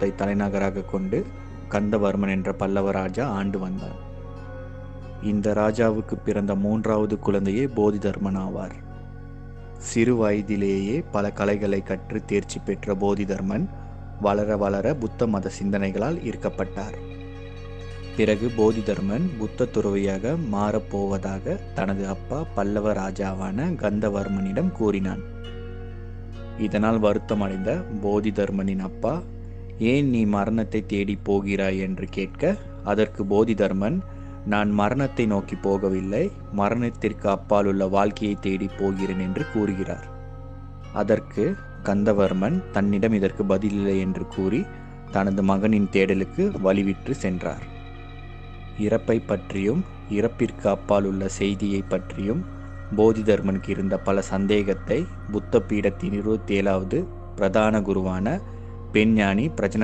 ராஜ்யத்தை தலைநகராக கொண்டு கந்தவர்மன் என்ற பல்லவ ராஜா ஆண்டு வந்தார். இந்த ராஜாவுக்கு பிறந்த 3வது குழந்தையே போதிதர்மன் ஆவார். சிறு வயதிலேயே பல கலைகளை கற்று தேர்ச்சி பெற்ற போதிதர்மன் வளர வளர புத்த மத சிந்தனைகளால் ஈர்க்கப்பட்டார். பிறகு போதிதர்மன் புத்த துறவியாக மாறப்போவதாக தனது அப்பா பல்லவ ராஜாவான கந்தவர்மனிடம் கூறினான். இதனால் வருத்தமடைந்த போதிதர்மனின் அப்பா, ஏன் நீ மரணத்தை தேடி போகிறாய் என்று கேட்க, அதற்கு போதிதர்மன், நான் மரணத்தை நோக்கி போகவில்லை, மரணத்திற்கு அப்பால் உள்ள வாழ்க்கையை தேடி போகிறேன் என்று கூறுகிறார். அதற்கு கந்தவர்மன் தன்னிடம் இதற்கு பதிலில்லை என்று கூறி தனது மகனின் தேடலுக்கு வழிவிட்டு சென்றார். இறப்பை பற்றியும் இறப்பிற்கு அப்பால் உள்ள செய்தியை பற்றியும் போதிதர்மனுக்கு இருந்த பல சந்தேகத்தை புத்த பீடத்தின் 27வது பிரதான குருவான பெண்ஞானி பிரஜன